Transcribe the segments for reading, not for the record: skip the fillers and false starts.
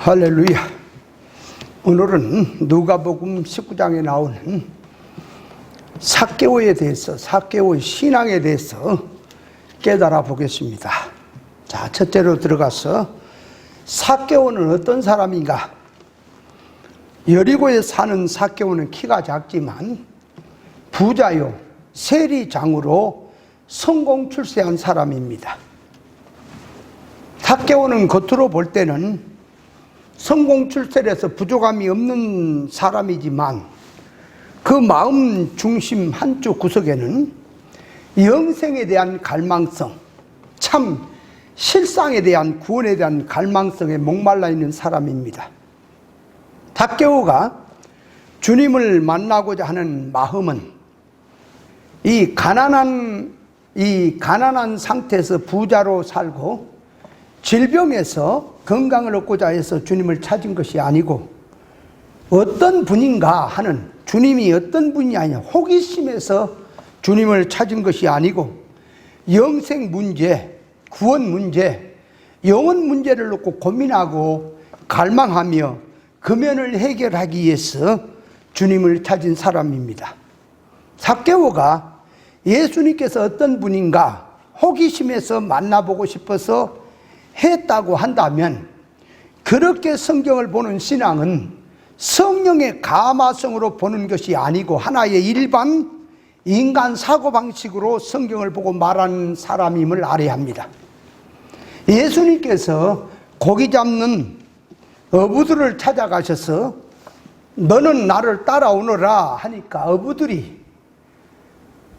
할렐루야. 오늘은 누가복음 19장에 나오는 삭개오에 대해서, 삭개오의 신앙에 대해서 깨달아 보겠습니다. 자, 첫째로 들어가서 삭개오는 어떤 사람인가? 여리고에 사는 삭개오는 키가 작지만 부자요, 세리장으로 성공 출세한 사람입니다. 삭개오는 겉으로 볼 때는 성공 출세해서 부족함이 없는 사람이지만 그 마음 중심 한쪽 구석에는 영생에 대한 갈망성, 참 실상에 대한 구원에 대한 갈망성에 목말라 있는 사람입니다. 삭개오가 주님을 만나고자 하는 마음은 이 가난한 상태에서 부자로 살고 질병에서 건강을 얻고자 해서 주님을 찾은 것이 아니고 어떤 분인가 하는, 주님이 어떤 분이 아니냐, 호기심에서 주님을 찾은 것이 아니고 영생 문제, 구원 문제, 영혼 문제를 놓고 고민하고 갈망하며 금연을 해결하기 위해서 주님을 찾은 사람입니다. 삭개오가 예수님께서 어떤 분인가 호기심에서 만나보고 싶어서 했다고 한다면, 그렇게 성경을 보는 신앙은 성령의 감화성으로 보는 것이 아니고 하나의 일반 인간 사고방식으로 성경을 보고 말하는 사람임을 알아야 합니다. 예수님께서 고기 잡는 어부들을 찾아가셔서 너는 나를 따라오너라 하니까 어부들이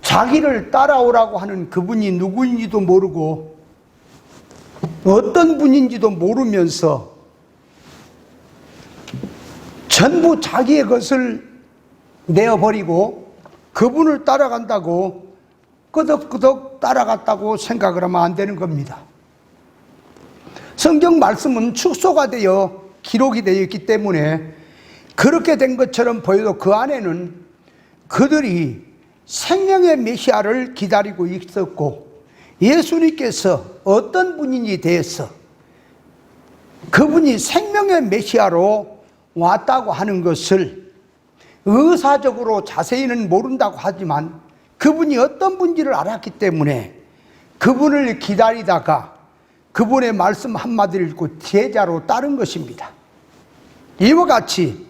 자기를 따라오라고 하는 그분이 누구인지도 모르고 어떤 분인지도 모르면서 전부 자기의 것을 내어버리고 그분을 따라간다고 끄덕끄덕 따라갔다고 생각을 하면 안 되는 겁니다. 성경 말씀은 축소가 되어 기록이 되어 있기 때문에 그렇게 된 것처럼 보여도 그 안에는 그들이 생명의 메시아를 기다리고 있었고 예수님께서 어떤 분인지 대해서 그분이 생명의 메시아로 왔다고 하는 것을 의사적으로 자세히는 모른다고 하지만 그분이 어떤 분인지를 알았기 때문에 그분을 기다리다가 그분의 말씀 한마디를 읽고 제자로 따른 것입니다. 이와 같이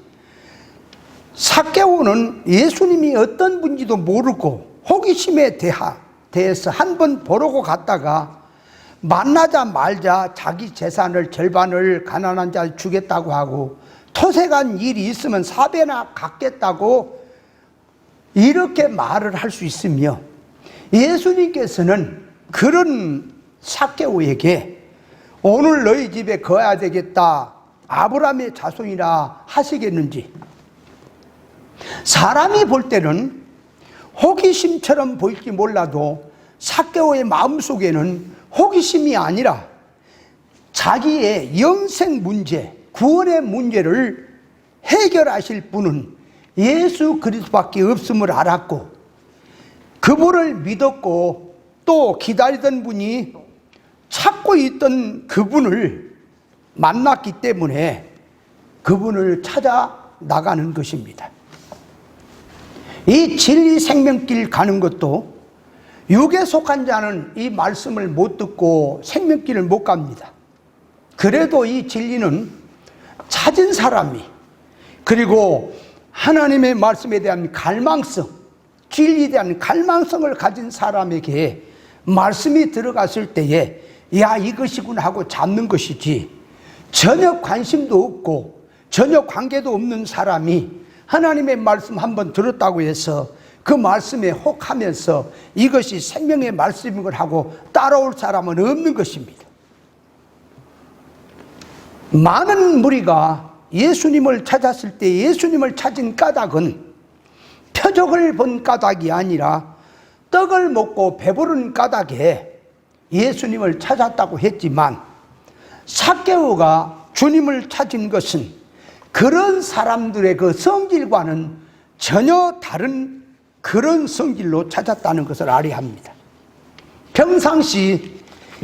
삭개오는 예수님이 어떤 분인지도 모르고 호기심에 대해서 한번 보러고 갔다가 만나자 말자 자기 재산을 절반을 가난한 자를 주겠다고 하고 토색한 일이 있으면 사배나 갚겠다고 이렇게 말을 할 수 있으며, 예수님께서는 그런 삭개오에게 오늘 너희 집에 거해야 되겠다, 아브라함의 자손이라 하시겠는지. 사람이 볼 때는 호기심처럼 보일지 몰라도 삭개오의 마음속에는 호기심이 아니라 자기의 영생 문제, 구원의 문제를 해결하실 분은 예수 그리스도밖에 없음을 알았고 그분을 믿었고 또 기다리던 분이 찾고 있던 그분을 만났기 때문에 그분을 찾아 나가는 것입니다. 이 진리 생명길 가는 것도 육에 속한 자는 이 말씀을 못 듣고 생명길을 못 갑니다. 그래도 이 진리는 찾은 사람이, 그리고 하나님의 말씀에 대한 갈망성, 진리에 대한 갈망성을 가진 사람에게 말씀이 들어갔을 때에 야 이것이구나 하고 잡는 것이지, 전혀 관심도 없고 전혀 관계도 없는 사람이 하나님의 말씀 한번 들었다고 해서 그 말씀에 혹하면서 이것이 생명의 말씀인 걸 하고 따라올 사람은 없는 것입니다. 많은 무리가 예수님을 찾았을 때 예수님을 찾은 까닭은 표적을 본 까닭이 아니라 떡을 먹고 배부른 까닭에 예수님을 찾았다고 했지만, 삭개오가 주님을 찾은 것은 그런 사람들의 그 성질과는 전혀 다른 그런 성질로 찾았다는 것을 알아야 합니다. 평상시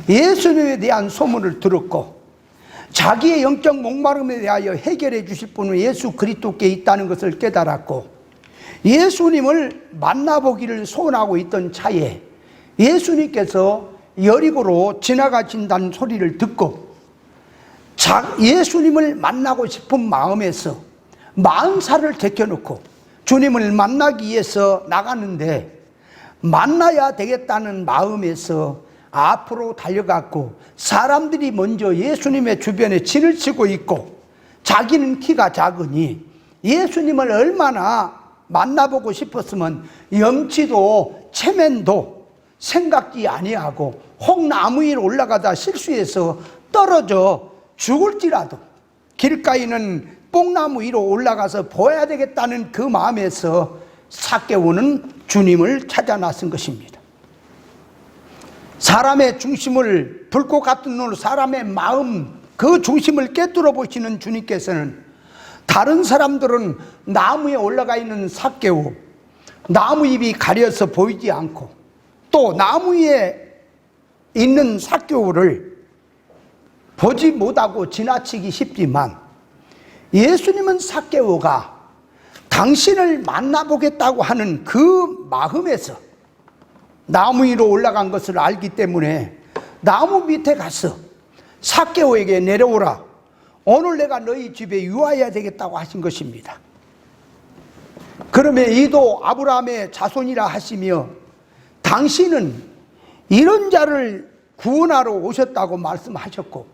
예수님에 대한 소문을 들었고 자기의 영적 목마름에 대하여 해결해 주실 분은 예수 그리스도께 있다는 것을 깨달았고, 예수님을 만나보기를 소원하고 있던 차에 예수님께서 여리고로 지나가신다는 소리를 듣고 예수님을 만나고 싶은 마음에서 40살을 제껴놓고 주님을 만나기 위해서 나갔는데, 만나야 되겠다는 마음에서 앞으로 달려갔고, 사람들이 먼저 예수님의 주변에 진을 치고 있고, 자기는 키가 작으니 예수님을 얼마나 만나보고 싶었으면 염치도 체면도 생각지 아니하고 홍나무 위로 올라가다 실수해서 떨어져 죽을지라도 길가에는 뽕나무 위로 올라가서 보아야 되겠다는 그 마음에서 삭개오는 주님을 찾아 나선 것입니다. 사람의 중심을, 불꽃 같은 눈으로 사람의 마음, 그 중심을 깨뚫어 보시는 주님께서는, 다른 사람들은 나무에 올라가 있는 삭개오, 나무 잎이 가려서 보이지 않고 또 나무 위에 있는 삭개오를 보지 못하고 지나치기 쉽지만, 예수님은 삭개오가 당신을 만나보겠다고 하는 그 마음에서 나무 위로 올라간 것을 알기 때문에 나무 밑에 가서 삭개오에게 내려오라, 오늘 내가 너희 집에 유하여야 되겠다고 하신 것입니다. 그러면 이도 아브라함의 자손이라 하시며 당신은 이런 자를 구원하러 오셨다고 말씀하셨고,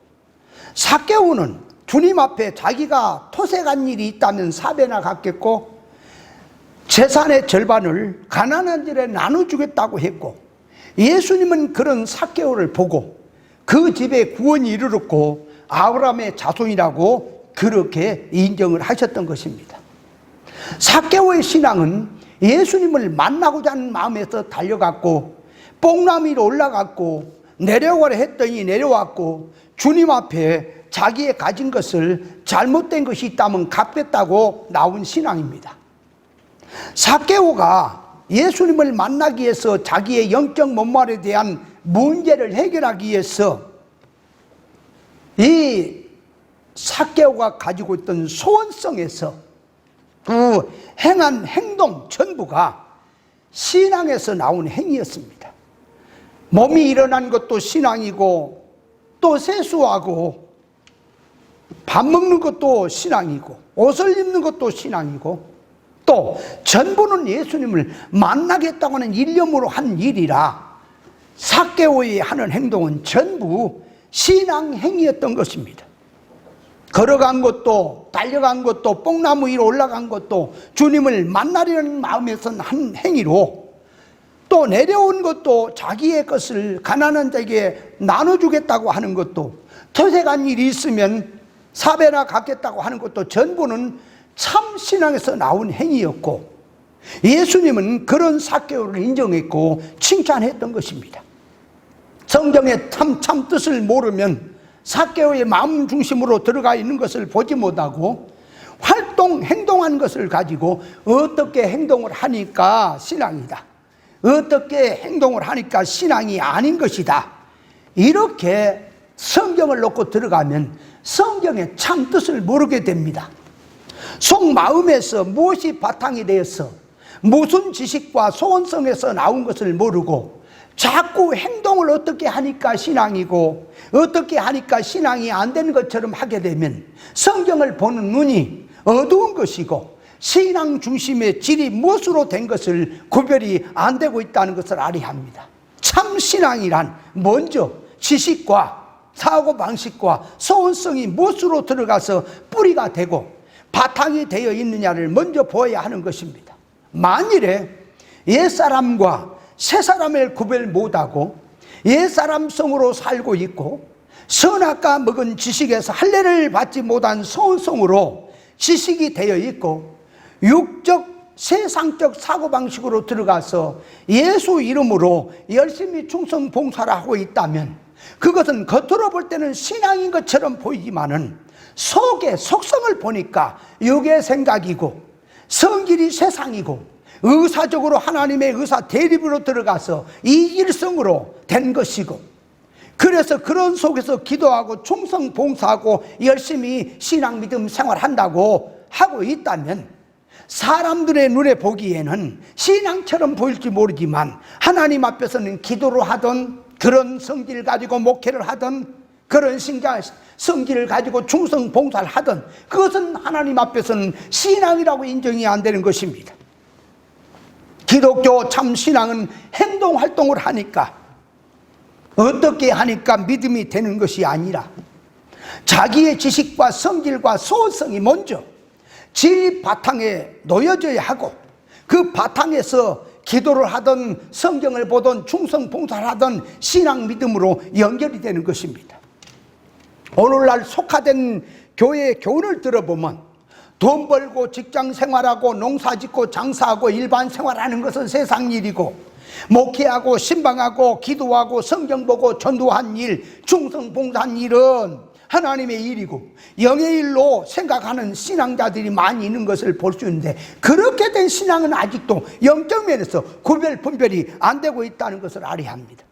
삭개오는 주님 앞에 자기가 토색한 일이 있다면 4배나 갚겠고 재산의 절반을 가난한 자들에 나눠주겠다고 했고, 예수님은 그런 삭개오를 보고 그 집에 구원이 이르렀고 아브라함의 자손이라고 그렇게 인정을 하셨던 것입니다. 삭개오의 신앙은 예수님을 만나고자 하는 마음에서 달려갔고, 뽕나무 위로 올라갔고, 내려오라 했더니 내려왔고, 주님 앞에 자기의 가진 것을 잘못된 것이 있다면 갚겠다고 나온 신앙입니다. 삭개오가 예수님을 만나기 위해서 자기의 영적 목마름에 대한 문제를 해결하기 위해서 이 삭개오가 가지고 있던 소원성에서 그 행한 행동 전부가 신앙에서 나온 행위였습니다. 몸이 일어난 것도 신앙이고, 또 세수하고 밥 먹는 것도 신앙이고, 옷을 입는 것도 신앙이고, 또 전부는 예수님을 만나겠다고 하는 일념으로 한 일이라 삭개오의 하는 행동은 전부 신앙 행위였던 것입니다. 걸어간 것도, 달려간 것도, 뽕나무 위로 올라간 것도 주님을 만나려는 마음에서 한 행위로, 또 내려온 것도 자기의 것을 가난한 자에게 나눠주겠다고 하는 것도, 토색한 일이 있으면 4배나 갚겠다고 하는 것도 전부는 참 신앙에서 나온 행위였고, 예수님은 그런 삭개오를 인정했고 칭찬했던 것입니다. 성경의 참 뜻을 모르면 삭개오의 마음 중심으로 들어가 있는 것을 보지 못하고 행동한 것을 가지고 어떻게 행동을 하니까 신앙이다, 어떻게 행동을 하니까 신앙이 아닌 것이다, 이렇게 성경을 놓고 들어가면 성경의 참 뜻을 모르게 됩니다. 속마음에서 무엇이 바탕이 되어서 무슨 지식과 소원성에서 나온 것을 모르고 자꾸 행동을 어떻게 하니까 신앙이고 어떻게 하니까 신앙이 안 되는 것처럼 하게 되면 성경을 보는 눈이 어두운 것이고 신앙 중심의 질이 무엇으로 된 것을 구별이 안 되고 있다는 것을 알아야 합니다. 참 신앙이란 먼저 지식과 사고방식과 소원성이 무엇으로 들어가서 뿌리가 되고 바탕이 되어 있느냐를 먼저 보아야 하는 것입니다. 만일에 옛사람과 새사람을 구별 못하고 옛사람성으로 살고 있고 선악과 먹은 지식에서 할례를 받지 못한 소원성으로 지식이 되어 있고 육적 세상적 사고방식으로 들어가서 예수 이름으로 열심히 충성 봉사를 하고 있다면 그것은 겉으로 볼 때는 신앙인 것처럼 보이지만은 속의 속성을 보니까 육의 생각이고 성질이 세상이고 의사적으로 하나님의 의사 대립으로 들어가서 이질성으로 된 것이고 그래서 그런 속에서 기도하고 충성 봉사하고 열심히 신앙 믿음 생활한다고 하고 있다면 사람들의 눈에 보기에는 신앙처럼 보일지 모르지만 하나님 앞에서는 기도를 하던 그런 성질을 가지고 목회를 하던 그런 성질을 가지고 충성 봉사를 하던 그것은 하나님 앞에서는 신앙이라고 인정이 안 되는 것입니다. 기독교 참 신앙은 행동 활동을 하니까 어떻게 하니까 믿음이 되는 것이 아니라 자기의 지식과 성질과 소원성이 먼저 진리 바탕에 놓여져야 하고 그 바탕에서 기도를 하든 성경을 보든 충성 봉사를 하든 신앙 믿음으로 연결이 되는 것입니다. 오늘날 속화된 교회의 교훈을 들어보면 돈 벌고 직장 생활하고 농사 짓고 장사하고 일반 생활하는 것은 세상 일이고 목회하고 신방하고 기도하고 성경 보고 전도한 일, 충성 봉사한 일은 하나님의 일이고 영의 일로 생각하는 신앙자들이 많이 있는 것을 볼 수 있는데 그렇게 된 신앙은 아직도 영적 면에서 구별 분별이 안 되고 있다는 것을 알아야 합니다.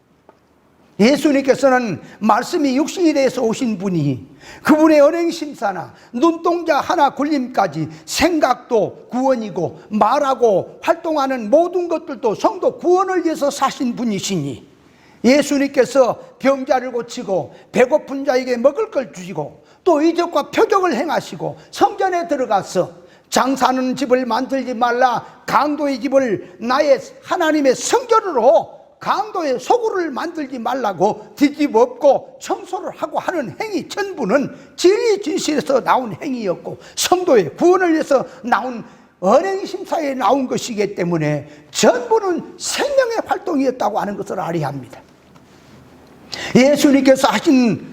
예수님께서는 말씀이 육신이 돼서 오신 분이 그분의 언행심사나 눈동자 하나 굴림까지 생각도 구원이고 말하고 활동하는 모든 것들도 성도 구원을 위해서 사신 분이시니 예수님께서 병자를 고치고 배고픈 자에게 먹을 걸 주시고 또 이적과 표적을 행하시고 성전에 들어가서 장사하는 집을 만들지 말라 강도의 집을 나의 하나님의 성전으로 강도의 소굴을 만들지 말라고 뒤집어엎고 청소를 하고 하는 행위 전부는 진리 진실에서 나온 행위였고 성도의 구원을 위해서 나온 언행심사에 나온 것이기 때문에 전부는 생명의 활동이었다고 하는 것을 알아야 합니다. 예수님께서 하신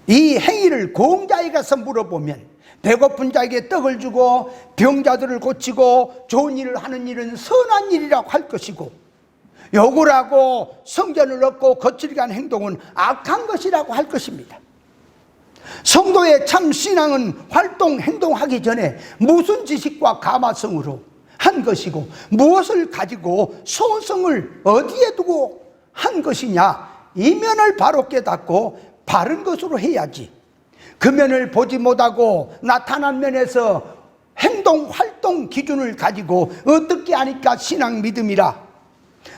이 행위를 공자에 가서 물어보면 배고픈 자에게 떡을 주고 병자들을 고치고 좋은 일을 하는 일은 선한 일이라고 할 것이고 욕을 하고 성전을 얻고 거칠게 한 행동은 악한 것이라고 할 것입니다. 성도의 참 신앙은 활동, 행동하기 전에 무슨 지식과 가마성으로 한 것이고 무엇을 가지고 소원성을 어디에 두고 한 것이냐 이 면을 바로 깨닫고 바른 것으로 해야지 그 면을 보지 못하고 나타난 면에서 행동, 활동 기준을 가지고 어떻게 하니까 신앙 믿음이라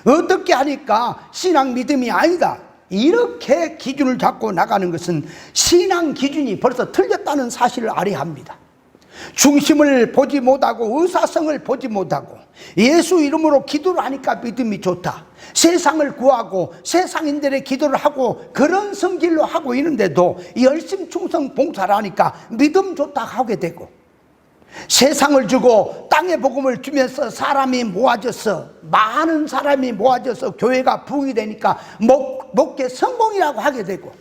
어떻게 하니까 신앙 믿음이 아니다 이렇게 기준을 잡고 나가는 것은 신앙 기준이 벌써 틀렸다는 사실을 알아야 합니다. 중심을 보지 못하고 의사성을 보지 못하고 예수 이름으로 기도를 하니까 믿음이 좋다 세상을 구하고 세상인들의 기도를 하고 그런 성질로 하고 있는데도 열심 충성 봉사를 하니까 믿음 좋다 하게 되고 세상을 주고 땅의 복음을 주면서 사람이 모아져서 많은 사람이 모아져서 교회가 부흥이 되니까 목회 성공이라고 하게 되고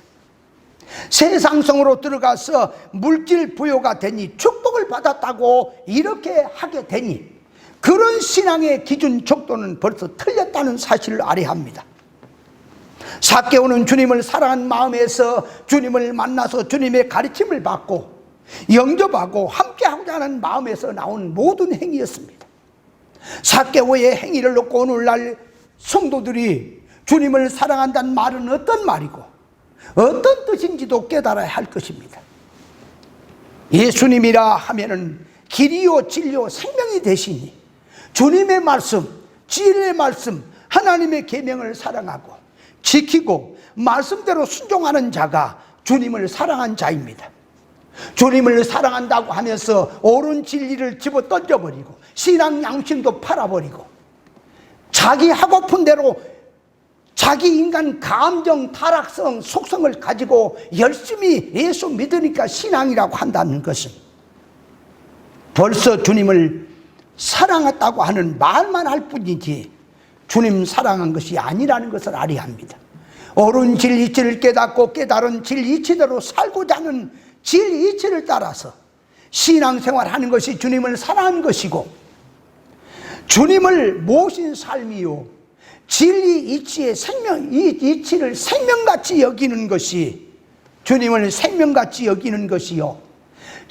세상성으로 들어가서 물질 부여가 되니 축복을 받았다고 이렇게 하게 되니 그런 신앙의 기준 척도는 벌써 틀렸다는 사실을 알아야 합니다. 삭개오는 주님을 사랑하는 마음에서 주님을 만나서 주님의 가르침을 받고 영접하고 함께하고자 하는 마음에서 나온 모든 행위였습니다. 삭개오의 행위를 놓고 오늘날 성도들이 주님을 사랑한다는 말은 어떤 말이고 어떤 뜻인지도 깨달아야 할 것입니다. 예수님이라 하면은 길이요 진리요 생명이 되시니 주님의 말씀, 진리의 말씀, 하나님의 계명을 사랑하고 지키고 말씀대로 순종하는 자가 주님을 사랑한 자입니다. 주님을 사랑한다고 하면서 옳은 진리를 집어 던져버리고 신앙 양심도 팔아버리고 자기 하고픈 대로 자기 인간 감정, 타락성, 속성을 가지고 열심히 예수 믿으니까 신앙이라고 한다는 것은 벌써 주님을 사랑했다고 하는 말만 할 뿐이지 주님 사랑한 것이 아니라는 것을 알아야 합니다. 옳은 진리치를 깨닫고 깨달은 진리치대로 살고자 하는 진리이치를 따라서 신앙생활하는 것이 주님을 사랑하는 것이고 주님을 모신 삶이요 진리이치의 이치를 생명같이 여기는 것이 주님을 생명같이 여기는 것이요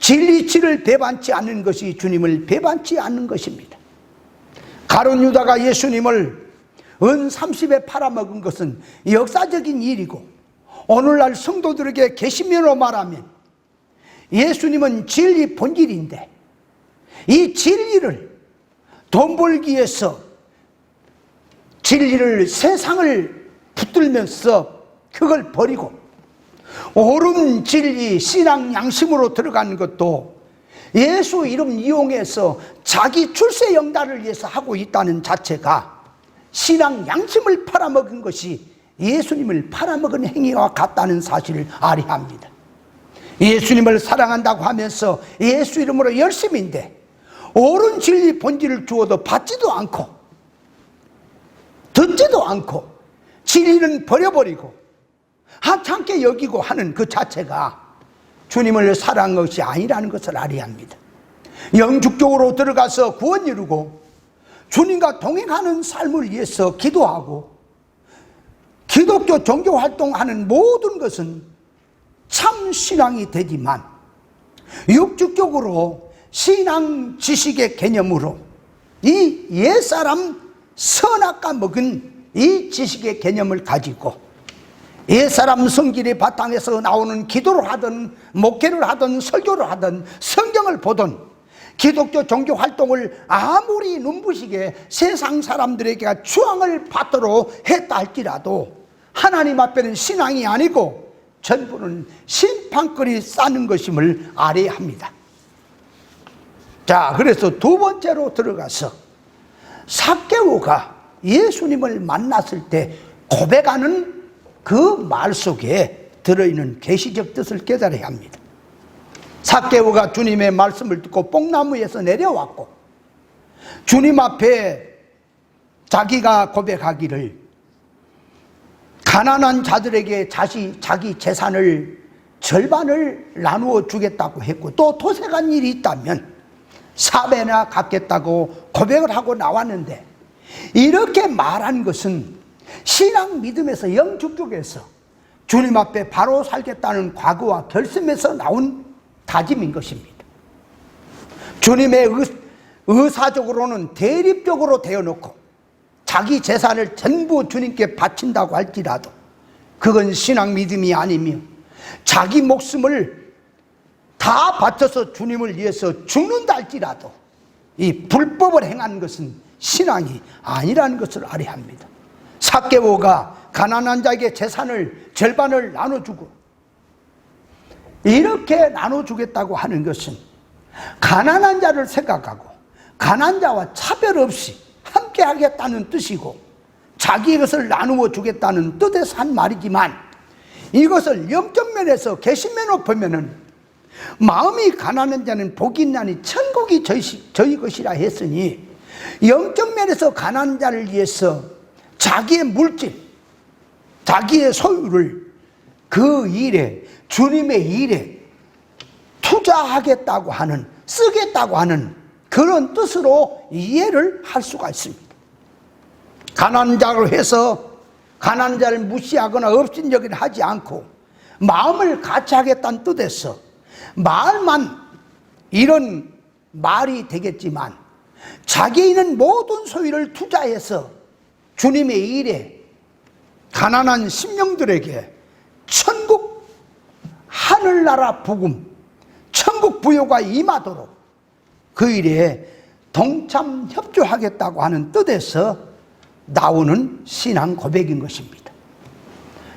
진리이치를 배반치 않는 것이 주님을 배반치 않는 것입니다. 가룟 유다가 예수님을 은 30에 팔아먹은 것은 역사적인 일이고 오늘날 성도들에게 계시면으로 말하면 예수님은 진리 본질인데, 이 진리를 돈 벌기 위해서 진리를, 세상을 붙들면서 그걸 버리고 옳은 진리, 신앙, 양심으로 들어가는 것도 예수 이름 이용해서 자기 출세 영달을 위해서 하고 있다는 자체가 신앙 양심을 팔아먹은 것이 예수님을 팔아먹은 행위와 같다는 사실을 알아야 합니다. 예수님을 사랑한다고 하면서 예수 이름으로 열심인데 옳은 진리 본질을 주어도 받지도 않고 듣지도 않고 진리는 버려버리고 하찮게 여기고 하는 그 자체가 주님을 사랑한 것이 아니라는 것을 알아야 합니다. 영축적으로 들어가서 구원 이루고 주님과 동행하는 삶을 위해서 기도하고 기독교 종교 활동하는 모든 것은 참 신앙이 되지만, 육축적으로 신앙 지식의 개념으로 이 옛사람 선악과 먹은 이 지식의 개념을 가지고 옛사람 성질의 바탕에서 나오는 기도를 하든 목회를 하든 설교를 하든 성경을 보든 기독교 종교 활동을 아무리 눈부시게 세상 사람들에게 추앙을 받도록 했다 할지라도 하나님 앞에는 신앙이 아니고 전부는 심판거리 싸는 것임을 알아야 합니다. 자, 그래서 두 번째로 들어가서 삭개오가 예수님을 만났을 때 고백하는 그 말 속에 들어있는 계시적 뜻을 깨달아야 합니다. 삭개오가 주님의 말씀을 듣고 뽕나무에서 내려왔고 주님 앞에 자기가 고백하기를 가난한 자들에게 자기 재산을 절반을 나누어 주겠다고 했고, 또 도색한 일이 있다면 4배나 갚겠다고 고백을 하고 나왔는데, 이렇게 말한 것은 신앙 믿음에서 영축적에서 주님 앞에 바로 살겠다는 과거와 결심에서 나온 다짐인 것입니다. 주님의 의사적으로는 대립적으로 되어놓고 자기 재산을 전부 주님께 바친다고 할지라도 그건 신앙 믿음이 아니며 자기 목숨을 다 바쳐서 주님을 위해서 죽는다 할지라도 이 불법을 행한 것은 신앙이 아니라는 것을 알아야 합니다. 삭개오가 가난한 자에게 재산을 절반을 나눠주고 이렇게 나눠주겠다고 하는 것은 가난한 자를 생각하고 가난한 자와 차별 없이 함께 하겠다는 뜻이고 자기의 것을 나누어 주겠다는 뜻에서 한 말이지만, 이것을 영적 면에서 계시면으로 보면은 마음이 가난한 자는 복이 있나니 천국이 저희 것이라 했으니, 영적 면에서 가난한 자를 위해서 자기의 물질, 자기의 소유를 그 일에, 주님의 일에 투자하겠다고 하는, 쓰겠다고 하는 그런 뜻으로 이해를 할 수가 있습니다. 가난한 자로 해서 가난한 자를 무시하거나 업신여기를 하지 않고 마음을 같이 하겠다는 뜻에서 말만 이런 말이 되겠지만, 자기 있는 모든 소유를 투자해서 주님의 일에 가난한 심령들에게 천국 하늘나라 복음, 천국 부여가 임하도록 그 일에 동참 협조하겠다고 하는 뜻에서 나오는 신앙 고백인 것입니다.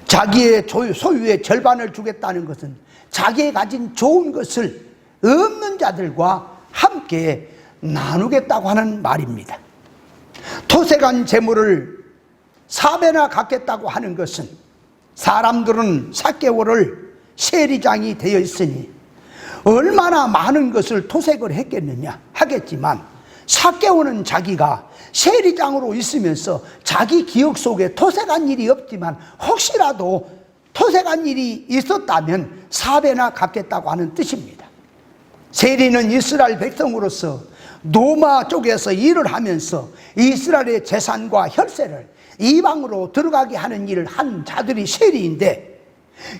자기의 소유의 절반을 주겠다는 것은 자기가 가진 좋은 것을 없는 자들과 함께 나누겠다고 하는 말입니다. 토색한 재물을 4배나 갚겠다고 하는 것은, 사람들은 삭개오를 세리장이 되어 있으니 얼마나 많은 것을 토색을 했겠느냐 하겠지만, 삭개오는 자기가 세리장으로 있으면서 자기 기억 속에 토색한 일이 없지만 혹시라도 토색한 일이 있었다면 4배나 갚겠다고 하는 뜻입니다. 세리는 이스라엘 백성으로서 노마 쪽에서 일을 하면서 이스라엘의 재산과 혈세를 이방으로 들어가게 하는 일을 한 자들이 세리인데,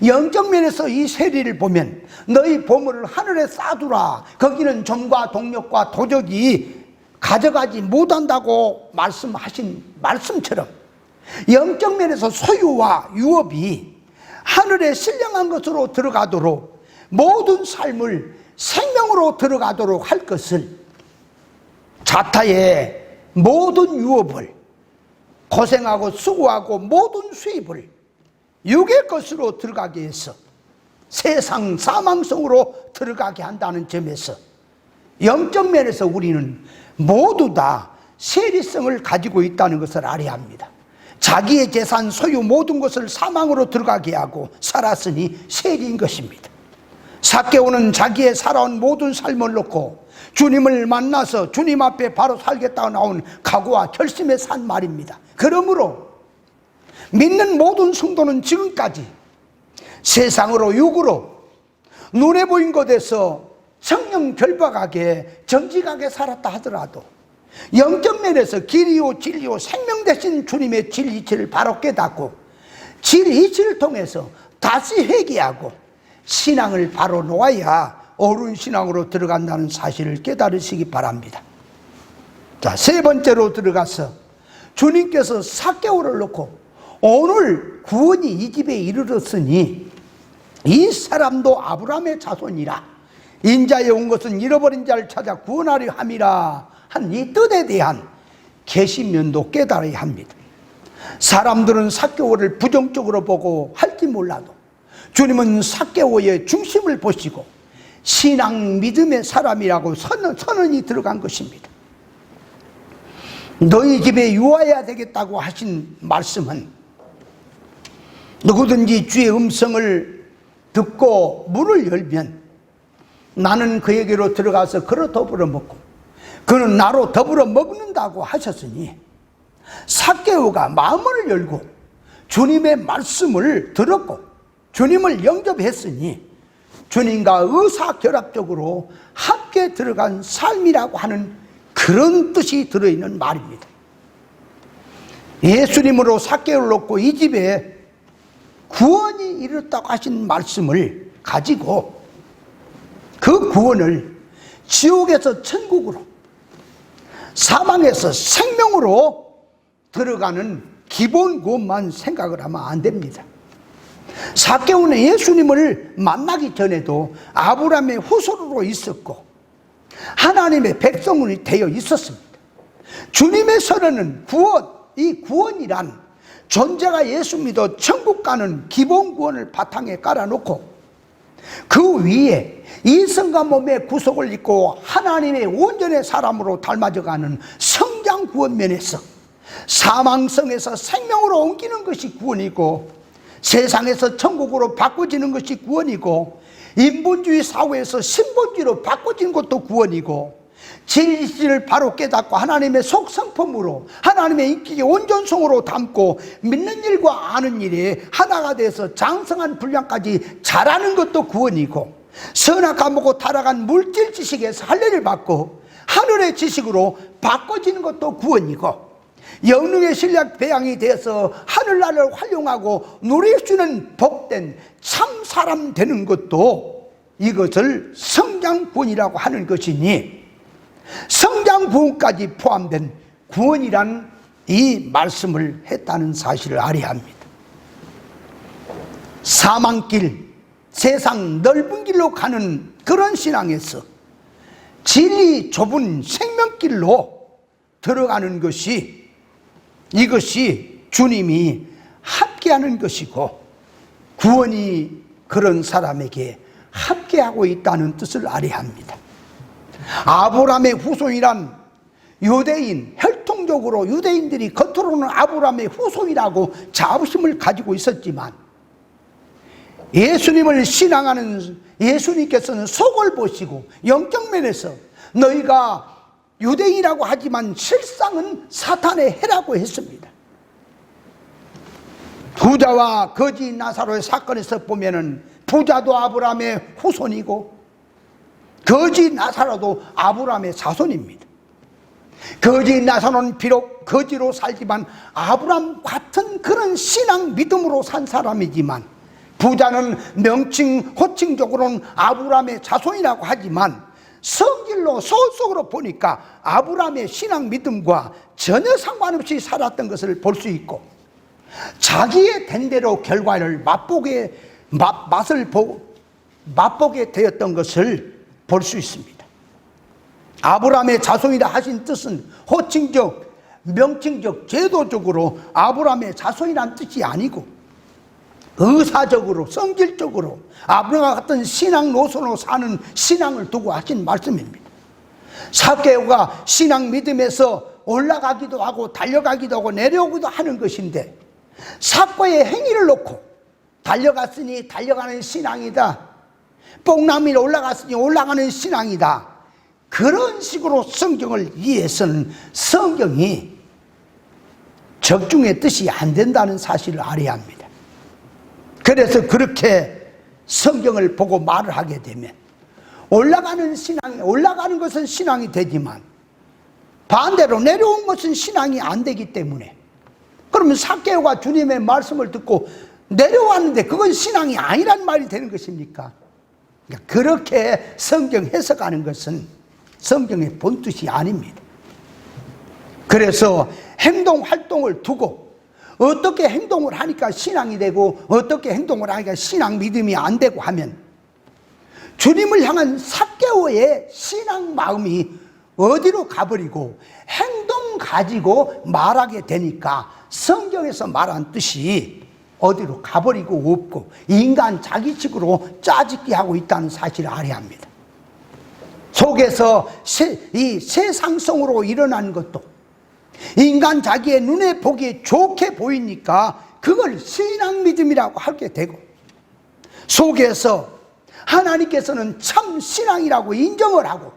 영적 면에서 이 세리를 보면 너희 보물을 하늘에 쌓아두라, 거기는 점과 동력과 도적이 가져가지 못한다고 말씀하신 말씀처럼 영적 면에서 소유와 유업이 하늘에 신령한 것으로 들어가도록, 모든 삶을 생명으로 들어가도록 할 것을, 자타의 모든 유업을, 고생하고 수고하고 모든 수입을 육의 것으로 들어가게 해서 세상 사망성으로 들어가게 한다는 점에서 영적 면에서 우리는 모두 다 세리성을 가지고 있다는 것을 알아야 합니다. 자기의 재산, 소유 모든 것을 사망으로 들어가게 하고 살았으니 세리인 것입니다. 삭개오는 자기의 살아온 모든 삶을 놓고 주님을 만나서 주님 앞에 바로 살겠다고 나온 각오와 결심에 산 말입니다. 그러므로 믿는 모든 성도는 지금까지 세상으로 육으로 눈에 보인 것에서 성령 결박하게 정직하게 살았다 하더라도 영적 면에서 길이요 진리요 생명 되신 주님의 진리치를 바로 깨닫고 진리치를 통해서 다시 회개하고 신앙을 바로 놓아야 옳은 신앙으로 들어간다는 사실을 깨달으시기 바랍니다. 자, 세 번째로 들어가서 주님께서 삭개오를 놓고 오늘 구원이 이 집에 이르렀으니 이 사람도 아브라함의 자손이라, 인자에 온 것은 잃어버린 자를 찾아 구원하려 함이라 한 이 뜻에 대한 계시면도 깨달아야 합니다. 사람들은 삭개오를 부정적으로 보고 할지 몰라도 주님은 삭개오의 중심을 보시고 신앙 믿음의 사람이라고 선언이 들어간 것입니다. 너희 집에 유하여야 되겠다고 하신 말씀은 누구든지 주의 음성을 듣고 문을 열면 나는 그에게로 들어가서 그로 더불어 먹고 그는 나로 더불어 먹는다고 하셨으니, 삭개오가 마음을 열고 주님의 말씀을 들었고 주님을 영접했으니 주님과 의사결합적으로 함께 들어간 삶이라고 하는 그런 뜻이 들어있는 말입니다. 예수님으로 삭개오를 놓고 이 집에 구원이 이르렀다고 하신 말씀을 가지고 그 구원을 지옥에서 천국으로, 사망에서 생명으로 들어가는 기본 구원만 생각을 하면 안 됩니다. 삭개오는 예수님을 만나기 전에도 아브라함의 후손으로 있었고 하나님의 백성이 되어 있었습니다. 주님의 선언은 구원, 이 구원이란 존재가 예수 믿어 천국 가는 기본 구원을 바탕에 깔아놓고 그 위에 이성과 몸의 구속을 입고 하나님의 온전의 사람으로 닮아져가는 성장 구원 면에서 사망성에서 생명으로 옮기는 것이 구원이고, 세상에서 천국으로 바꿔지는 것이 구원이고, 인본주의 사회에서 신본주의로 바꿔진 것도 구원이고, 진리를 바로 깨닫고 하나님의 속성품으로 하나님의 인격의 온전성으로 담고 믿는 일과 아는 일이 하나가 돼서 장성한 분량까지 자라는 것도 구원이고, 선악과 먹고 타락한 물질 지식에서 할례를 받고 하늘의 지식으로 바꿔지는 것도 구원이고, 영능의 신력 배양이 되어서 하늘나라를 활용하고 누릴 복된 참 사람 되는 것도 이것을 성장구원이라고 하는 것이니, 성장구원까지 포함된 구원이란 이 말씀을 했다는 사실을 알아야 합니다. 사망길, 세상 넓은 길로 가는 그런 신앙에서 진리 좁은 생명길로 들어가는 것이, 이것이 주님이 함께하는 것이고 구원이 그런 사람에게 함께하고 있다는 뜻을 알아야 합니다. 아브라함의 후손이란 유대인, 혈통적으로 유대인들이 겉으로는 아브라함의 후손이라고 자부심을 가지고 있었지만 예수님을 신앙하는 예수님께서는 속을 보시고 영적 면에서 너희가 유대인이라고 하지만 실상은 사탄의 해라고 했습니다. 부자와 거지 나사로의 사건에서 보면은 부자도 아브라함의 후손이고 거지 나사로도 아브라함의 자손입니다. 거지 나사로는 비록 거지로 살지만 아브라함 같은 그런 신앙 믿음으로 산 사람이지만, 부자는 명칭 호칭적으로는 아브라함의 자손이라고 하지만 성질로 속으로 보니까 아브라함의 신앙 믿음과 전혀 상관없이 살았던 것을 볼 수 있고, 자기의 된 대로 결과를 맛보게 되었던 것을 볼 수 있습니다. 아브라함의 자손이라 하신 뜻은 호칭적, 명칭적, 제도적으로 아브라함의 자손이란 뜻이 아니고 의사적으로, 성질적으로 아브라함과 같은 신앙 노선으로 사는 신앙을 두고 하신 말씀입니다. 삭개오가 신앙 믿음에서 올라가기도 하고 달려가기도 하고 내려오기도 하는 것인데, 삭개오의 행위를 놓고 달려갔으니 달려가는 신앙이다, 뽕나무에 올라갔으니 올라가는 신앙이다, 그런 식으로 성경을 이해해서는 성경이 적중의 뜻이 안 된다는 사실을 알아야 합니다. 그래서 그렇게 성경을 보고 말을 하게 되면 올라가는 것은 신앙이 되지만 반대로 내려온 것은 신앙이 안 되기 때문에, 그러면 삭개오가 주님의 말씀을 듣고 내려왔는데 그건 신앙이 아니란 말이 되는 것입니까? 그렇게 성경 해석하는 것은 성경의 본뜻이 아닙니다. 그래서 행동 활동을 두고 어떻게 행동을 하니까 신앙이 되고 어떻게 행동을 하니까 신앙 믿음이 안 되고 하면, 주님을 향한 삭개오의 신앙 마음이 어디로 가버리고 행동 가지고 말하게 되니까 성경에서 말한 뜻이 어디로 가버리고 없고 인간 자기식으로 짜집기 하고 있다는 사실을 알아야 합니다. 속에서 이 세상성으로 일어난 것도 인간 자기의 눈에 보기에 좋게 보이니까 그걸 신앙 믿음이라고 하게 되고, 속에서 하나님께서는 참 신앙이라고 인정을 하고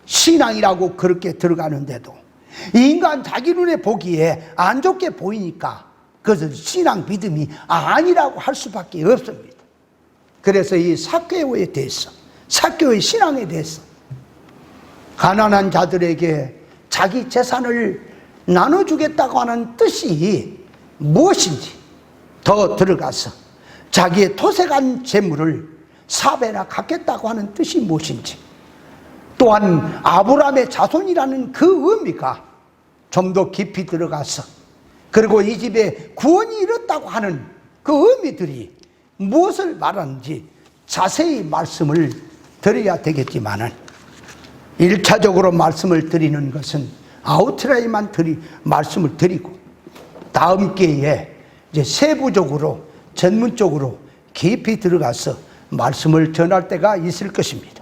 신앙이라고 그렇게 들어가는데도 인간 자기 눈에 보기에 안 좋게 보이니까 그것을 신앙 믿음이 아니라고 할 수밖에 없습니다. 그래서 이 삭개오에 대해서, 삭개오의 신앙에 대해서 가난한 자들에게 자기 재산을 나눠주겠다고 하는 뜻이 무엇인지 더 들어가서 자기의 토색한 재물을 4배나 갚겠다고 하는 뜻이 무엇인지, 또한 아브라함의 자손이라는 그 의미가 좀 더 깊이 들어가서, 그리고 이 집에 구원이 이렇다고 하는 그 의미들이 무엇을 말하는지 자세히 말씀을 드려야 되겠지만은, 1차적으로 말씀을 드리는 것은 아웃라인만 말씀을 드리고, 다음 기회에 이제 세부적으로 전문적으로 깊이 들어가서 말씀을 전할 때가 있을 것입니다.